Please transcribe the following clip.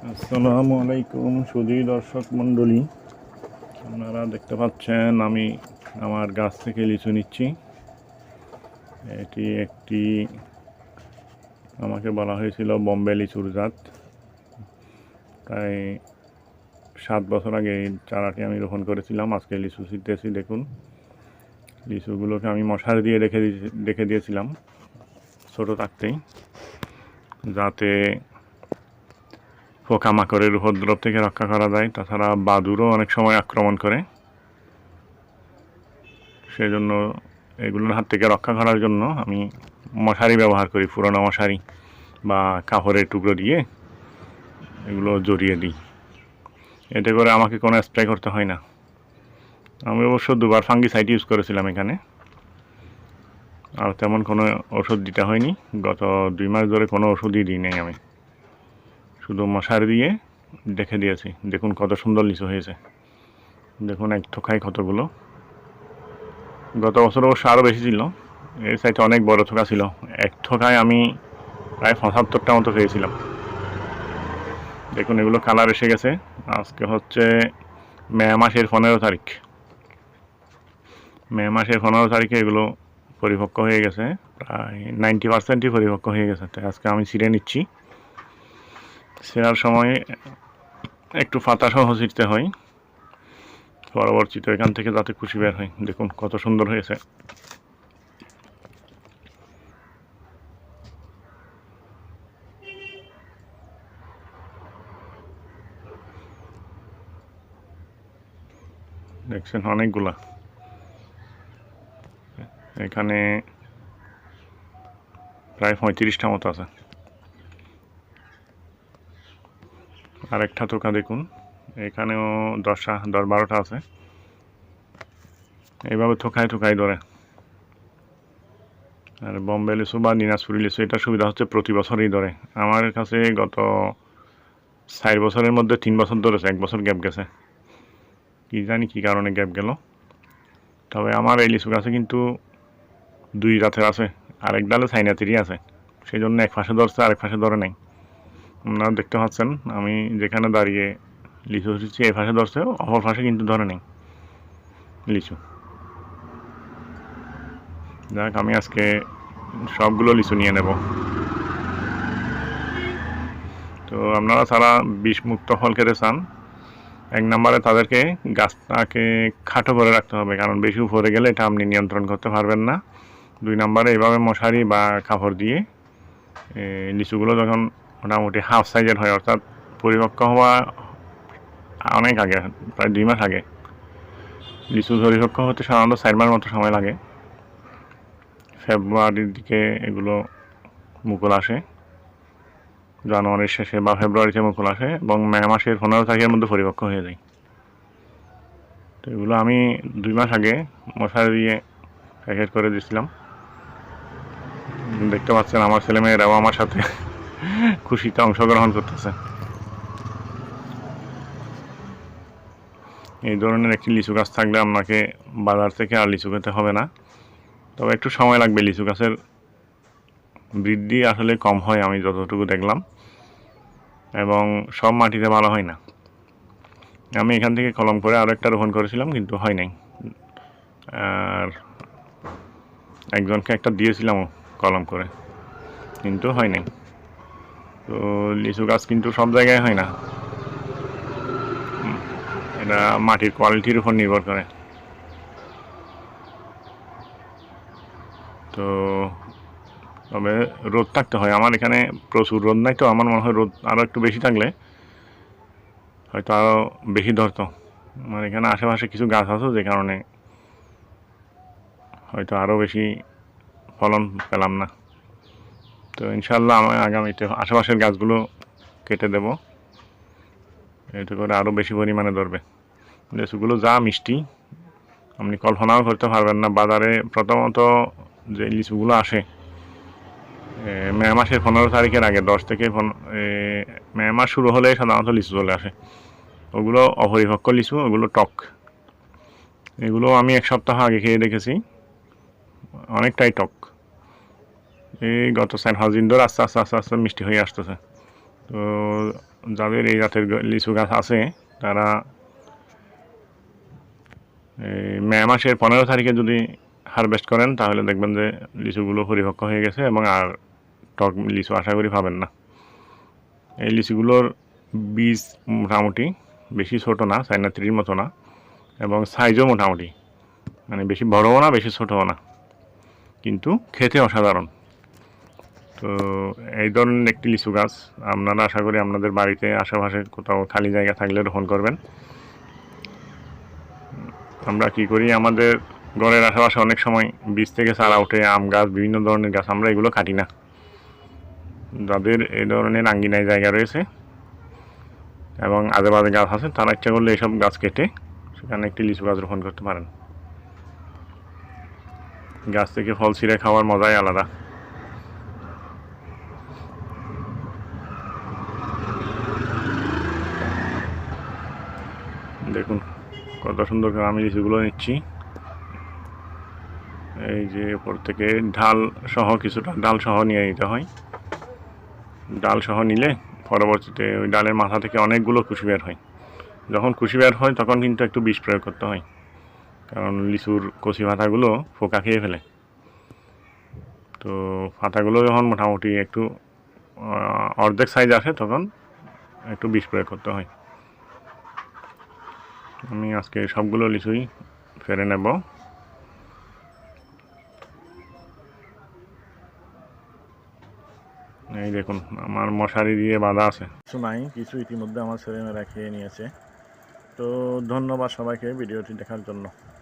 আসসালামু আলাইকুম সুধী দর্শক মণ্ডলী, আপনারা দেখতে পাচ্ছেন আমি আমার গাছ থেকে লিচু নিচ্ছি। এটি একটি আমাকে বলা হয়েছিল বোম্বে লিচুর জাত। প্রায় 7 বছর আগে এই চারাটি আমি রোপণ করেছিলাম। আজকে লিচু ছিটতেছি। দেখুন, লিচুগুলোকে আমি মশারি দিয়ে রেখে দিয়েছিলাম ছোটো থাকতেই, যাতে পোকামাকড়ের উপদ্রব থেকে রক্ষা করা যায়। তাছাড়া বাদুড়ও অনেক সময় আক্রমণ করে, সেজন্য এগুলোর হাত থেকে রক্ষা করার জন্য আমি মশারি ব্যবহার করি, পুরোনো মশারি বা কাপড়ের টুকরো দিয়ে এগুলো জড়িয়ে দিই। এতে করে আমাকে কোনো স্প্রে করতে হয় না। আমি অবশ্য 2বার ফাঙ্গিসাইড ইউজ করেছিলাম এখানে, আর তেমন কোনো ওষুধ দিতে হয়নি। গত 2 মাস ধরে কোনো ওষুধই দিই নাই, আমি শুধু মশারি দিয়ে রেখে দিয়েছি। দেখুন কত সুন্দর লিচু হয়েছে। দেখুন এক থোকায় কতগুলো। গত বছর অবশ্য আরও বেশি ছিল, এই সাইডে অনেক বড় থোকা ছিল। এক থোকায় আমি প্রায় 75টা মতো পেয়েছিলাম। দেখুন এগুলো কালার এসে গেছে। আজকে হচ্ছে মে মাসের 15 তারিখ। মে মাসের 15 তারিখে এগুলো পরিপক্ক হয়ে গেছে, প্রায় 90%ই পরিপক্ক হয়ে গেছে। তাই আজকে আমি ছিঁড়ে নিচ্ছি। ছেঁড়ার সময় একটু পাতাসহ ছিঁড়তে হয়, পরবর্তীতে এখান থেকে যাতে কুশি বের হয়। দেখুন কত সুন্দর হয়েছে। দেখছেন অনেকগুলা। এখানে প্রায় 35টা মতো আছে। আরেকটা থোকা দেখুন, এখানেও 10-12টা আছে। এইভাবে থোকায় থোকায় ধরে। আর বোম্বে লিচু বা দিনাজপুরি লিচু, এটার সুবিধা হচ্ছে প্রতি বছরই ধরে। আমার কাছে গত 4 বছরের মধ্যে 3 বছর ধরেছে, 1 বছর গ্যাপ গেছে। কি জানি কী কারণে গ্যাপ গেল। তবে আমার এই লিচু গাছে কিন্তু 2 জাতের আছে, আরেক ডালে চাইনাতিরই আছে। সেই জন্য এক পাশে ধরছে, আরেক পাশে ধরে নাই। আপনারা দেখতে পাচ্ছেন আমি যেখানে দাঁড়িয়ে লিচু ধরছি, এই পাশে ধরছে, অপর পাশে কিন্তু ধরে নেই লিচু। যাক, আমি আজকে সবগুলো লিচু নিয়ে নেব। তো আপনারা যারা বিষমুক্ত ফল খেতে চান, 1 নম্বরে তাদেরকে গাছটাকে খাটো করে রাখতে হবে, কারণ বেশি উপরে গেলে এটা আপনি নিয়ন্ত্রণ করতে পারবেন না। 2 নম্বরে এইভাবে মশারি বা কাপড় দিয়ে লিচুগুলো যখন মোটামুটি হাফ সাইজের হয়, অর্থাৎ পরিপক্ক হওয়া অনেক আগে, প্রায় 2 মাস আগে। লিচু পরিপক্ক হতে সাধারণত 4 মাস মতো সময় লাগে। ফেব্রুয়ারির দিকে এগুলো মুকুল আসে, জানুয়ারির শেষে বা ফেব্রুয়ারিতে মুকুল আসে, এবং মে মাসের 15 তারিখের মধ্যে পরিপক্ক হয়ে যায়। তো এগুলো আমি 2 মাস আগে মশারি দিয়ে প্যাকেট করে দিয়েছিলাম। দেখতে পাচ্ছেন আমার ছেলেমেয়েরাও আমার সাথে খুশিতে অংশগ্রহণ করতেছে। এই ধরনের একটি লিচু গাছ থাকলে আপনাকে বাজার থেকে আর লিচু খেতে হবে না। তবে একটু সময় লাগবে। লিচু গাছের বৃদ্ধি আসলে কম হয়, আমি যতটুকু দেখলাম, এবং সব মাটিতে ভালো হয় না। আমি এখান থেকে কলম করে আরও একটা রোপণ করেছিলাম, কিন্তু হয় নাই। আর একজনকে একটা দিয়েছিলাম কলম করে, কিন্তু হয় নাই। তো লিচু গাছ কিন্তু সব জায়গায় হয় না, এটা মাটির কোয়ালিটির উপর নির্ভর করে। তো তবে রোদ থাকতে হয়। আমার এখানে প্রচুর রোদ নাই, তো আমার মনে হয় রোদ আরও একটু বেশি থাকলে হয়তো আরও বেশি ধরতো। আমার এখানে আশেপাশে কিছু গাছ আছে, যে কারণে হয়তো আরও বেশি ফলন পেলাম না। তো ইনশাল্লাহ আমি আগামীতে আশেপাশের গাছগুলো কেটে দেব, এতে করে আরও বেশি পরিমাণে ধরবে। লিচুগুলো যা মিষ্টি আপনি কল্পনাও করতে পারবেন না। বাজারে প্রথমত যে লিচুগুলো আসে মে মাসের 15 তারিখের আগে, 10 থেকে মে মাস শুরু হলে সাধারণত লিচু চলে আসে। ওগুলো অপরিপক্ক লিচু, ওগুলো টক। এগুলো আমি 1 সপ্তাহ আগে খেয়ে দেখেছি, অনেকটাই টক। এই গত 4-5 দিন ধরে আস্তে আস্তে আস্তে আস্তে মিষ্টি হয়ে আসতেছে। তো যাদের এই জাতের লিচু গাছ আছে তারা মে মাসের 15 তারিখে যদি হারভেস্ট করেন তাহলে দেখবেন যে লিচুগুলো পরিপক্ক হয়ে গেছে এবং আর টক লিচু আশা করি পাবেন না। এই লিচুগুলোর বীজ মোটামুটি বেশি ছোটো না, চাইনা থ্রির মতো না, এবং সাইজও মোটামুটি, মানে বেশি বড়ও না বেশি ছোটও না, কিন্তু খেতে অসাধারণ। তো এই ধরনের একটি লিচু গাছ আপনারা আশা করি আপনাদের বাড়িতে আশেপাশে কোথাও খালি জায়গা থাকলে রোপণ করবেন। আমরা কি করি, আমাদের ঘরের আশেপাশে অনেক সময় বীজ থেকে চারা ওঠে, আম গাছ, বিভিন্ন ধরনের গাছ, আমরা এগুলো কাটি না। যাদের এই ধরনের আঙ্গিনায় জায়গা রয়েছে এবং আজেবাজে গাছ আছে তারা ইচ্ছা করলে এইসব গাছ কেটে সেখানে একটি লিচু গাছ রোপণ করতে পারেন। গাছ থেকে ফল ছিঁড়ে খাওয়ার মজাই আলাদা। দেখুন কত সুন্দর করে আমি লিচুগুলো নিচ্ছি। এই যে উপর থেকে ঢাল সহ, কিছুটা ডাল সহ নিয়ে নিতে হয়। ডাল সহ নিলে পরবর্তীতে ওই ডালের মাথা থেকে অনেকগুলো কুশি বের হয়। যখন কুশি বের হয় তখন কিন্তু একটু বিষ প্রয়োগ করতে হয়, কারণ লিচুর কচি পাতাগুলো পোকা খেয়ে ফেলে। তো পাতাগুলো যখন মোটামুটি একটু অর্ধেক সাইজ আসে তখন একটু বিষ প্রয়োগ করতে হয়। আমি আজকে সবগুলো লিচুই ফেরে নেব। এই দেখুন আমার মশারি দিয়ে বাঁধা আছে, কিছু নাই, কিছু ইতিমধ্যে আমার ছেলেমেয়েরা খেয়ে নিয়েছে। তো ধন্যবাদ সবাইকে ভিডিওটি দেখার জন্য।